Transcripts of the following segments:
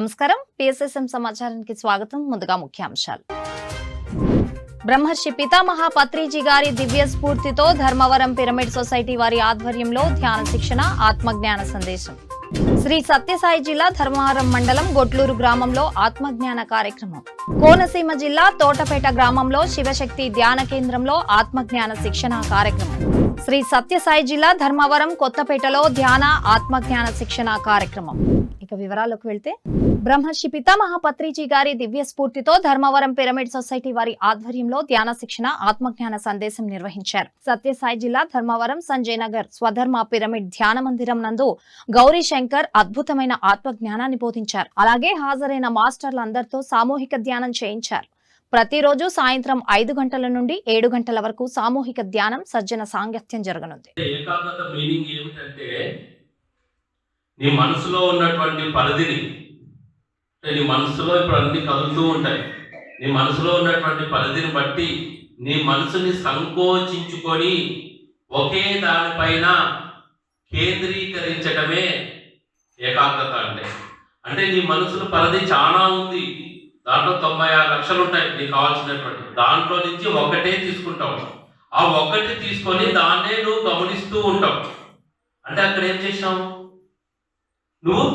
నమస్కారం, పిఎస్ఎస్ఎం సమాచారానికి స్వాగతం. ముందుగా ముఖ్యాంశాలు. బ్రహ్మర్షి పితామహ పత్రిజీ గారి దివ్య స్ఫూర్తితో ధర్మవరం పిరమిడ్ సొసైటీ వారి ఆధ్వర్యంలో ధ్యాన శిక్షణ, ఆత్మజ్ఞాన సందేశం. శ్రీ సత్యసాయి జిల్లా ధర్మవరం మండలం గొట్లూరు గ్రామంలో ఆత్మజ్ఞాన కార్యక్రమం. కోనసీమ జిల్లా తోటపేట గ్రామంలో శివశక్తి ధ్యాన కేంద్రంలో ఆత్మజ్ఞాన శిక్షణ కార్యక్రమం. శ్రీ సత్యసాయి జిల్లా ధర్మవరం కొత్తపేటలో ధ్యాన ఆత్మజ్ఞాన శిక్షణ కార్యక్రమం. ఇక వివరాలకు వెళ్తే, బ్రహ్మర్షి పితామహ పత్రిజీ గారి దివ్య స్ఫూర్తితో ధర్మవరం పిరమిడ్ సొసైటీ వారి ఆధ్వర్యంలో ధ్యాన శిక్షణ, ఆత్మజ్ఞాన సందేశం నిర్వహించారు. సత్యసాయి జిల్లా ధర్మవరం సంజయ్ నగర్ స్వధర్మ పిరమిడ్ ధ్యాన మందిరం నందు గౌరీ శంకర్ అద్భుతమైన ఆత్మజ్ఞానాన్ని బోధించారు. అలాగే హాజరైన మాస్టర్లందరితో సామూహిక ధ్యానం చేయించారు. ప్రతిరోజు సాయంత్రం 5 గంటల నుండి 7 గంటల వరకు సామూహిక ధ్యానం, సజ్జన సాంగత్యం జరగనుంది. ఏకాగ్రత మీనింగ్ ఏమిటంటే, నీ మనసులో ఉన్నటువంటి పరిధిని, నీ మనసులో ఇప్పుడు అన్ని కదులుతూ ఉంటాయి, నీ మనసులో ఉన్నటువంటి పరిధిని బట్టి నీ మనసుని సంకోచించుకొని ఒకే దానిపైన కేంద్రీకరించడమే ఏకాగ్రత. అంటే నీ మనసులో పరిధి చాలా ఉంది, దాంట్లో 96 లక్షలు ఉంటాయి నీకు కావాల్సినటువంటి, దాంట్లో నుంచి ఒకటే తీసుకుంటావు. ఆ ఒకటి తీసుకొని దాన్నే నువ్వు గమనిస్తూ ఉంటావు. అంటే అక్కడ ఏం చేసినావు, నువ్వు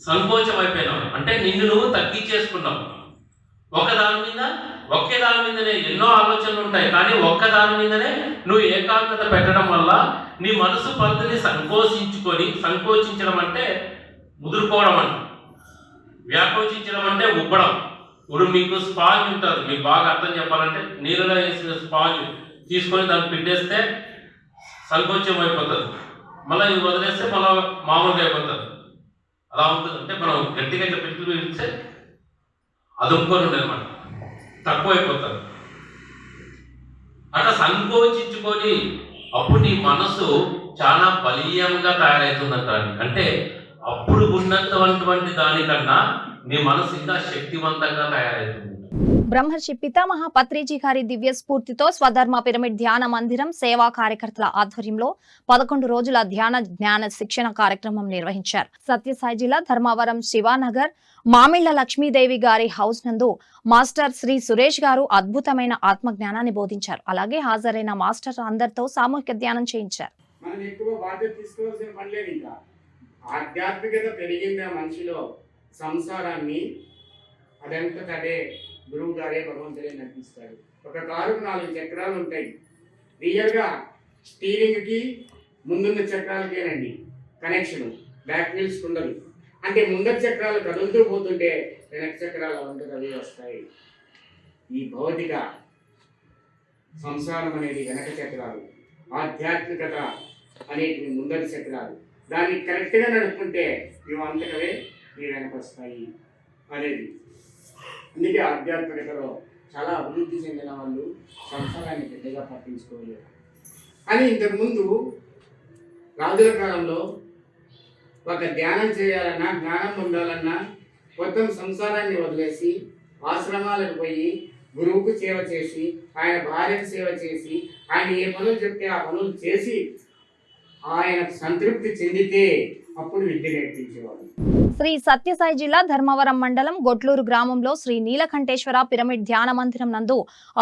సంకోచం అయిపోయినావు, అంటే నిన్ను నువ్వు తగ్గించేసుకున్నావు. ఒకే దాని మీదనే ఎన్నో ఆలోచనలు ఉంటాయి, కానీ ఒక్క దాని మీదనే నువ్వు ఏకాగ్రత పెట్టడం వల్ల నీ మనసు పరిధిని సంకోచించడం అంటే ముదురుకోవడం అంట, వ్యాకోచించడం అంటే ఉబ్బడం. ఇప్పుడు మీకు స్పాంజ్ ఉంటుంది, మీకు బాగా అర్థం చెప్పాలంటే, నీళ్ళలో వేసిన స్పాంజ్ తీసుకొని దాన్ని పిండేస్తే సంకోచం అయిపోతుంది, మళ్ళీ ఇది వదిలేస్తే మళ్ళీ మామూలుగా అయిపోతుంది. అలా ఉంటుంది. అంటే మనం గట్టిగా పెట్టి పిలిస్తే అదుపుకొని ఉండదు అనమాట, తక్కువ అయిపోతుంది. అట్లా సంకోచించుకొని అప్పుడు నీ మనసు చాలా బలీయంగా తయారవుతుందంటారు. అంటే అప్పుడు ఉన్నటువంటి దానికన్నా నీ మనసు ఇంకా శక్తివంతంగా తయారవుతుంది. బ్రహ్మర్షి పితామహ పత్రిజీ గారి దివ్య స్ఫూర్తితో స్వధర్మ పిరమిడ్ ధ్యాన మందిరం సేవా కార్యకర్తల ఆధ్వర్యంలో 11 రోజుల ధ్యాన జ్ఞాన శిక్షణ కార్యక్రమం నిర్వహించారు. సత్యసాయి జిల్లా ధర్మవరం శివానగర్ మామిళ్ల లక్ష్మీదేవి గారి హౌస్ నందు మాస్టర్ శ్రీ సురేష్ గారు అద్భుతమైన ఆత్మజ్ఞానాన్ని బోధించారు. అలాగే హాజరైన మాస్టర్ అందరితో సామూహిక ధ్యానం చేయించారు. ఆధ్యాత్మికత పెరిగిందా మనిషిలో, సంసారాన్ని అదంతటదే గురువు గారే భగవంతుడే నడిపిస్తాడు. ఒక కారుకు 4 చక్రాలు ఉంటాయి. రియల్గా స్టీరింగ్కి ముందున్న చక్రాలకేనండి కనెక్షన్, బ్యాక్ వీల్స్ ఉండదు. అంటే ముందర చక్రాలు కదులుతూ పోతుంటే వెనక చక్రాలు అవంతకు అవి వస్తాయి. ఈ భౌతిక సంసారం అనేది వెనక చక్రాలు, ఆధ్యాత్మికత అనేటివి ముందరి చక్రాలు. దాన్ని కరెక్ట్గా నడుపుకుంటే ఇవి అంతకవే మీ వెనక వస్తాయి అనేది. అందుకే ఆధ్యాత్మికతలో చాలా అభివృద్ధి చెందిన వాళ్ళు సంసారాన్ని పెద్దగా పట్టించుకోలేదు. కానీ ఇంతకుముందు రాజుల కాలంలో ఒక ధ్యానం చేయాలన్నా, జ్ఞానం పొందాలన్నా మొత్తం సంసారాన్ని వదిలేసి ఆశ్రమాలకు పోయి గురువుకు సేవ చేసి, ఆయన భార్యకు సేవ చేసి, ఆయన ఏ పనులు చెప్తే ఆ పనులు చేసి ఆయన సంతృప్తి చెందితే అప్పుడు విద్య నేర్పించేవాడు. శ్రీ సత్యసాయి జిల్లా ధర్మవరం మండలం గొట్లూరు గ్రామంలో శ్రీ నీలకంఠేశ్వర పిరమిడ్ ధ్యాన మందిరం నందు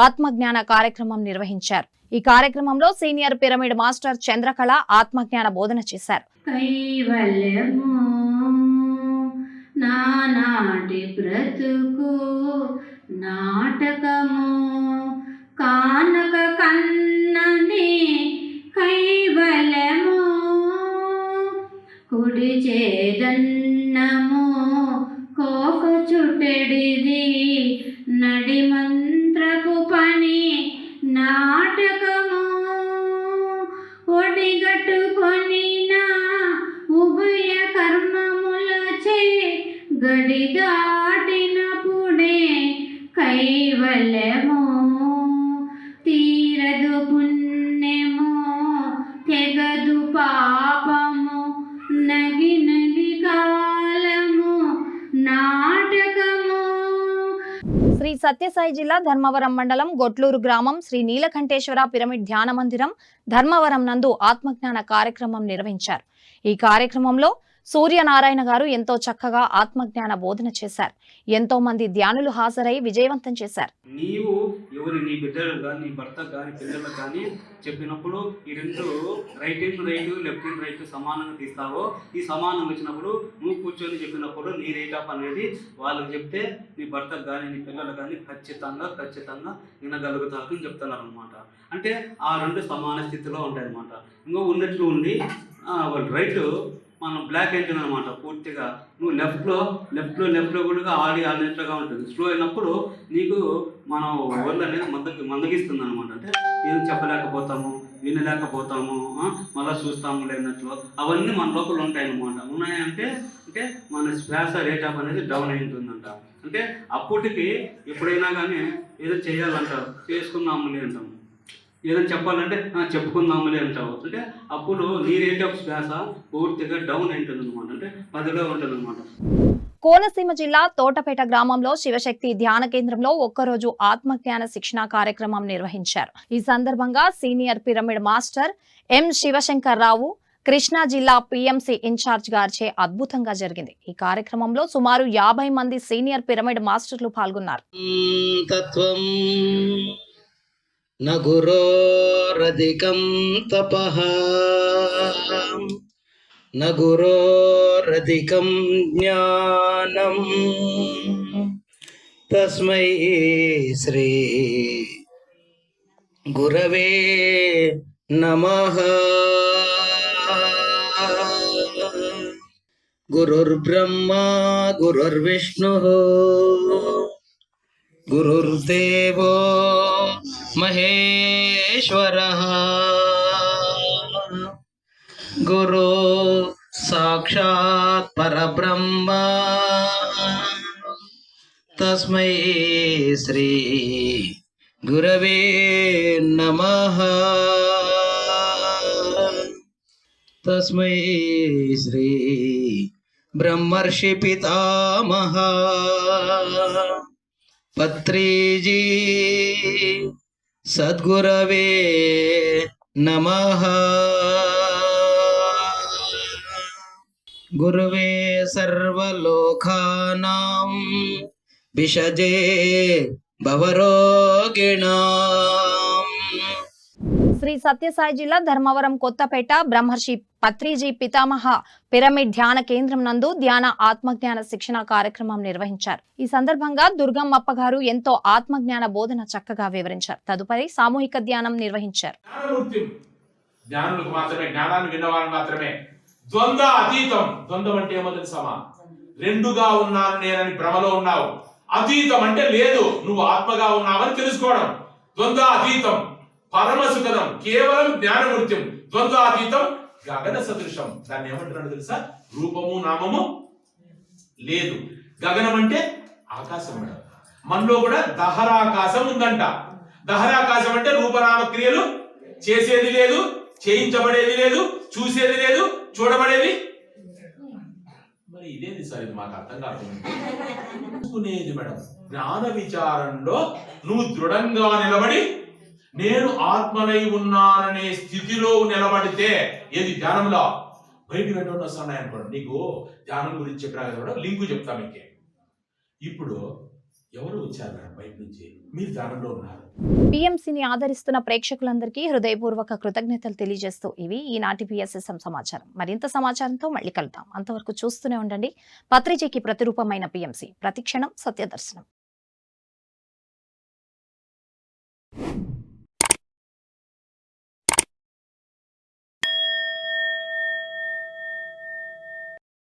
ఆత్మజ్ఞాన కార్యక్రమం నిర్వహించారు. ఈ కార్యక్రమంలో సీనియర్ పిరమిడ్ మాస్టర్ చంద్రకళ ఆత్మజ్ఞాన బోధన చేశారు. కైవల్యము నానాటి బ్రతుకు నాటకము కానక కన్నని కైవల్యము కుడి చేదన్నము కోక చుట్టెడిది నడి మంత్రపు పని నాటకము ఒడిగట్టుకొని నా ఉభయ కర్మములచే గడి దాటినప్పుడే కైవల్యము తీరదు పుణ్యము తెగదు పాపము నగి నగి కాలము నాటకము. శ్రీ సత్యసాయి జిల్లా ధర్మవరం మండలం గొట్లూరు గ్రామం శ్రీ నీలకంఠేశ్వర పిరమిడ్ ధ్యాన మందిరం ధర్మవరం నందు ఆత్మజ్ఞాన కార్యక్రమం నిర్వహించారు. ఈ కార్యక్రమంలో సూర్యనారాయణ గారు ఎంతో చక్కగా ఆత్మజ్ఞాన బోధన చేశారు. ఎంతో మంది ధ్యానులు హాజరై విజయవంతం చేశారు. నీవు నీ బిడ్డలకు కానీ నీ భర్తకు కానీ పిల్లలకు కానీ చెప్పినప్పుడు ఈ రెండు right in right left in right సమానంగా తీస్తావో ఈ సమానం వచ్చినప్పుడు నువ్వు కూర్చొని చెప్పినప్పుడు నీ రేట్ ఆఫ్ అనేది వాళ్ళకి చెప్తే నీ భర్తకు కానీ నీ పిల్లలకు కానీ ఖచ్చితంగా వినగలుగుతారని చెప్తున్నారు అనమాట. అంటే ఆ రెండు సమాన స్థితిలో ఉంటాయి అనమాట. ఇంకో ఉన్నట్లు ఉండి రైట్ మనం బ్లాక్ అవుతుంది అనమాట. పూర్తిగా నువ్వు లెఫ్ట్లో కూడా ఆడినట్లుగా ఉంటుంది. స్లో అయినప్పుడు నీకు మనం ఒళ్ళు అనేది మందగిస్తుంది అనమాట. అంటే ఏం చెప్పలేకపోతాము, వినలేకపోతాము, మళ్ళీ చూస్తాము లేనట్లు అవన్నీ మన లోపల ఉంటాయన్నమాట. ఉన్నాయంటే అంటే మన శ్వాస రేట్ ఆఫ్ అనేది డౌన్ అయి ఉంటుందంట. అంటే అప్పటికి ఎప్పుడైనా కానీ ఏదో చేయాలంటారు, చేసుకుందాములే అంటాము. ఏదైనా చెప్పాలంటే చెప్పుకుందాములే అంటావు. అంటే అప్పుడు నీ రేట్ ఆఫ్ శ్వాస పూర్తిగా డౌన్ అయింటుంది అనమాట. అంటే 10లో ఉంటుంది అనమాట. కోనసీమ జిల్లా తోటపేట గ్రామంలో శివశక్తి ధ్యాన కేంద్రంలో ఒక్కరోజు ఆత్మజ్ఞాన శిక్షణ కార్యక్రమం నిర్వహించారు. ఈ సందర్భంగా senior pyramid master M Sivashankar Rao, Krishna జిల్లా పిఎంసి ఇన్ఛార్జ్ గారిచే అద్భుతంగా జరిగింది. ఈ కార్యక్రమంలో సుమారు 50 మంది సీనియర్ పిరమిడ్ మాస్టర్లు పాల్గొన్నారు. न गुरोरधिकं तपः न गुरोरधिकं ज्ञानं तस्मै श्री गुरवे नमः। गुरुर्ब्रह्मा गुरुर्विष्णुः गुरुर्देवो महेश्वरः गुरु साक्षात् परब्रह्म तस्मै श्री गुरवे नमः। तस्मै श्री ब्रह्मर्षि पितामह पत्रीजी सद्गुरवे नमः। गुरुवे सर्वलोकानां विषजे भवरोगिणाम्। శ్రీ సత్యసాయి జిల్లా ధర్మవరం కొత్తపేట బ్రహ్మర్షి పత్రిజీ పితామహ పిరమిడ్ ధ్యాన కేంద్రం నందు ధ్యాన ఆత్మజ్ఞాన శిక్షణ కార్యక్రమం నిర్వహించారు. ఈ సందర్భంగా దుర్గమ్మప్ప గారు ఎంతో ఆత్మజ్ఞాన బోధన చక్కగా వివరించారు. తదుపరి సామూహిక ధ్యానం నిర్వహించారు. జ్ఞానులకు మాత్రమే, జ్ఞానాన్ని విన్నవారు మాత్రమే. ద్వంద్వ అతీతం. ద్వంద్వం అంటే ఏమో తెలుసామా? రెండుగా ఉన్నాను నేనని భ్రమలో ఉన్నావు. అతీతం అంటే లేదు, నువ్వు ఆత్మగా ఉన్నావని తెలుసుకోవడం. ద్వంద్వ అతీతం పరమ సుఖదం, కేవలం జ్ఞానమూర్త్యం. ద్వంద్వాతీతం గగన సదృశం. దాన్ని ఏమంటున్నాడు తెలుసా? రూపము నామము లేదు. గగనం అంటే ఆకాశం. మనలో కూడా దహరాకాశం ఉందంట. దహరాకాశం అంటే రూపనామ క్రియలు చేసేది లేదు, చేయించబడేది లేదు, చూసేది లేదు, చూడబడేది. మరి ఇదేంది సార్? ఇది మాకు అర్థం కాదు. మేడం, జ్ఞాన విచారంలో నువ్వు దృఢంగా నిలబడి నేను ఆత్మనై ఉన్నాననే స్థితిలో నిలబడితే, ఏది ధ్యానంలో బయటికి వెంటనే వస్తున్నాయి అనుకోండి. నీకు ధ్యానం గురించి చెప్పినా కదా, లింకు చెప్తా మీకే. ఇప్పుడు ఎవరు వచ్చారు మేడం బయట నుంచి? మీరు ధ్యానంలో ఉన్నారు. పిఎంసిని ఆదరిస్తున్న ప్రేక్షకులందరికీ హృదయపూర్వక కృతజ్ఞతలు తెలియజేస్తూ ఇవి ఈనాటి పిఎస్ఎస్ఎం సమాచారం. మరింత సమాచారంతో మళ్ళీ కలుద్దాం. అంతవరకు చూస్తూనే ఉండండి పత్రిజీకి ప్రతిరూపమైన పిఎంసి. ప్రతిక్షణం సత్యదర్శనం.